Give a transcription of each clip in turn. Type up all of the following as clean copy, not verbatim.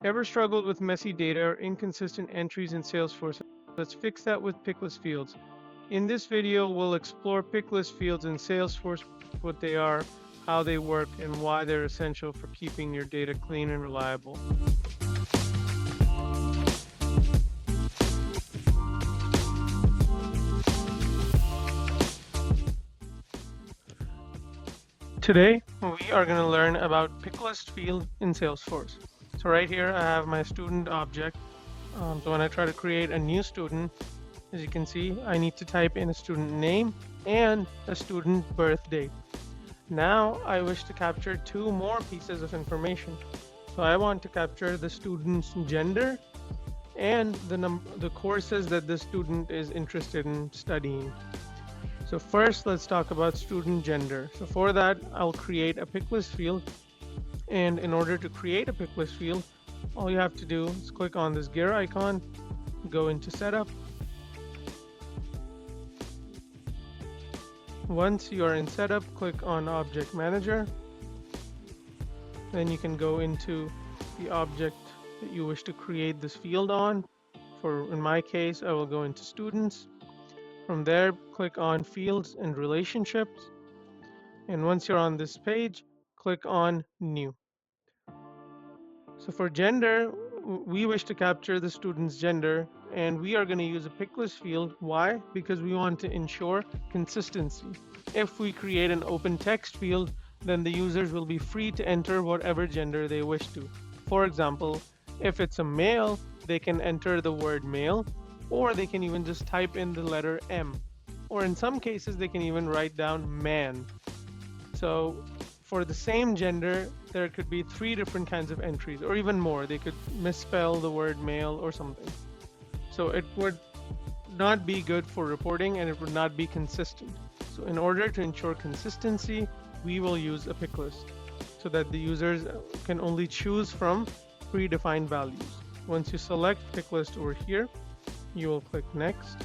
Ever struggled with messy data or inconsistent entries in Salesforce? Let's fix that with Picklist fields. In this video, we'll explore Picklist fields in Salesforce, what they are, how they work, and why they're essential for keeping your data clean and reliable. Today, we are going to learn about Picklist field in Salesforce. So right here, I have my student object. So when I try to create a new student, as you can see, I need to type in a student name and a student birth date. Now I wish to capture two more pieces of information. So I want to capture the student's gender and the courses that the student is interested in studying. So first, let's talk about student gender. So for that, I'll create a Picklist field. And in order to create a Picklist field, all you have to do is click on this gear icon, go into setup. Once you are in setup, click on Object Manager. Then you can go into the object that you wish to create this field on. In my case, I will go into Students. From there, click on Fields and Relationships. And once you're on this page, click on New. So for gender, we wish to capture the student's gender, and we are going to use a Picklist field. Why? Because we want to ensure consistency. If we create an open text field, then the users will be free to enter whatever gender they wish to. For example, if it's a male, they can enter the word male, or they can even just type in the letter M. Or in some cases, they can even write down man. So for the same gender, there could be 3 different kinds of entries, or even more. They could misspell the word male or something. So it would not be good for reporting, and it would not be consistent. So in order to ensure consistency, we will use a Picklist so that the users can only choose from predefined values. Once you select Picklist over here, you will click Next.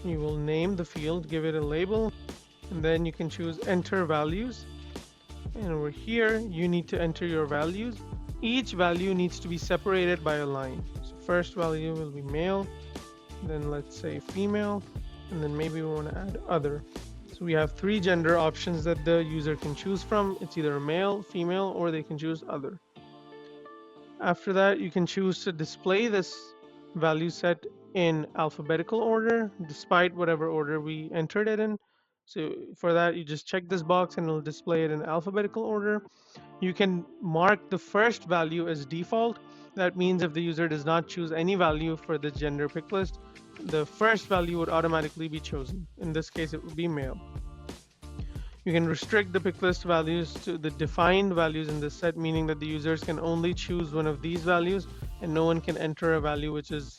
You will name the field, give it a label, and then you can choose Enter Values. And over here, you need to enter your values. Each value needs to be separated by a line. So first value will be male, then let's say female, and then maybe we want to add other. So we have 3 gender options that the user can choose from. It's either male, female, or they can choose other. After that, you can choose to display this value set in alphabetical order, despite whatever order we entered it in. So for that, you just check this box and it'll display it in alphabetical order. You can mark the first value as default. That means if the user does not choose any value for the gender pick list, the first value would automatically be chosen. In this case, it would be male. You can restrict the Picklist values to the defined values in this set, meaning that the users can only choose one of these values and no one can enter a value which is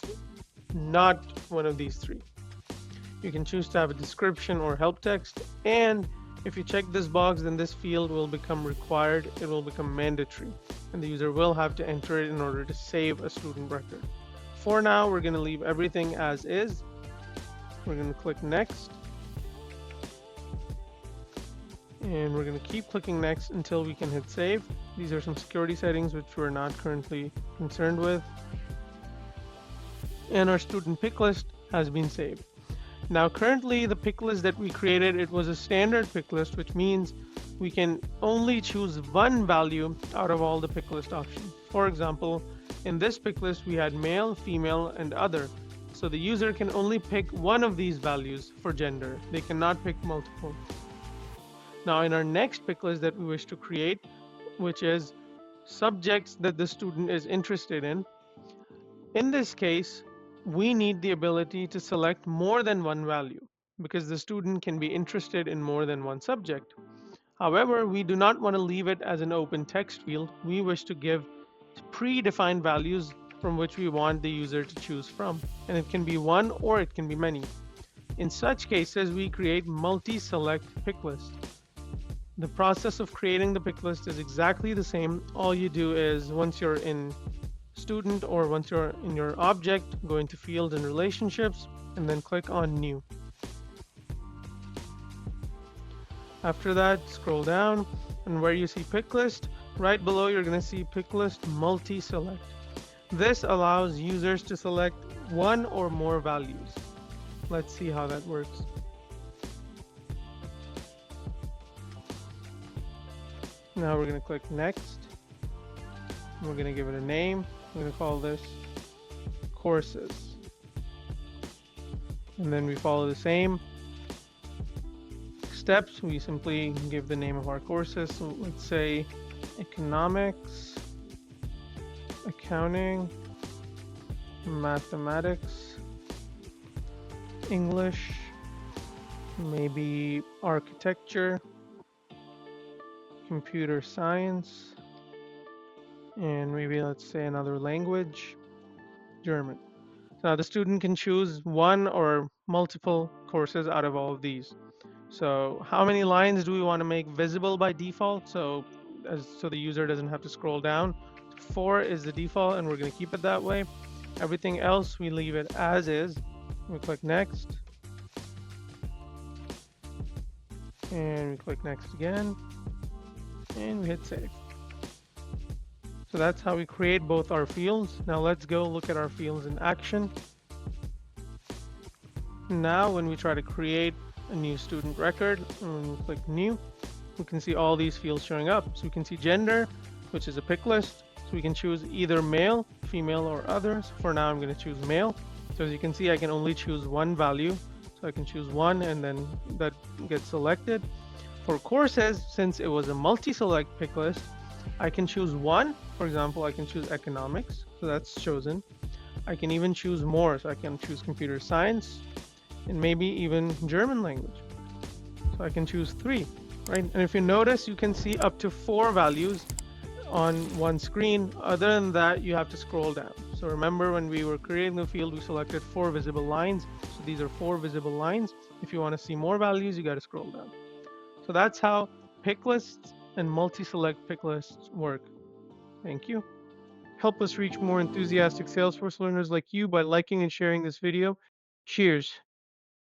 not one of these 3. You can choose to have a description or help text, and if you check this box, then this field will become required, it will become mandatory, and the user will have to enter it in order to save a student record. For now, we're going to leave everything as is. We're going to click Next. And we're going to keep clicking Next until we can hit Save. These are some security settings which we're not currently concerned with. And our student pick list has been saved. Now currently the pick list that we created, it was a standard pick list, which means we can only choose one value out of all the pick list options. For example, in this pick list we had male, female, and other. So the user can only pick one of these values for gender. They cannot pick multiple. Now in our next pick list that we wish to create, which is subjects that the student is interested in this case, we need the ability to select more than one value because the student can be interested in more than one subject. However, we do not want to leave it as an open text field. We wish to give predefined values from which we want the user to choose from, and it can be one or it can be many. In such cases, we create multi-select pick list. The process of creating the pick list is exactly the same. All you do is once you're in student or once you're in your object, go into fields and relationships and then click on new. After that, scroll down and where you see pick list, Right below, you're going to see Picklist multi-select. This allows users to select one or more values. Let's see how that works. Now we're going to click next. We're going to give it a name. We're going to call this courses. And then we follow the same steps. We simply give the name of our courses. So let's say economics, accounting, mathematics, English, maybe architecture, computer science, and maybe let's say another language, German. So now the student can choose one or multiple courses out of all of these. So how many lines do we want to make visible by default? So the user doesn't have to scroll down. 4 is the default, and we're going to keep it that way. Everything else we leave it as is. We click next, and we click next again, and we hit save. So that's how we create both our fields. Now let's go look at our fields in action. Now when we try to create a new student record, and we click new, we can see all these fields showing up. So we can see gender, which is a pick list. So we can choose either male, female, or others. For now, I'm going to choose male. So as you can see, I can only choose one value. So I can choose one, and then that gets selected. For courses, since it was a multi-select pick list, I can choose one. For example, I can choose economics. So that's chosen. I can even choose more. So I can choose computer science and maybe even German language. So I can choose 3. Right? And if you notice, you can see up to 4 values on one screen. Other than that, you have to scroll down. So remember, when we were creating the field, we selected 4 visible lines. So these are 4 visible lines. If you want to see more values, you got to scroll down. So that's how pick lists and multi-select pick lists work. Thank you. Help us reach more enthusiastic Salesforce learners like you by liking and sharing this video. Cheers.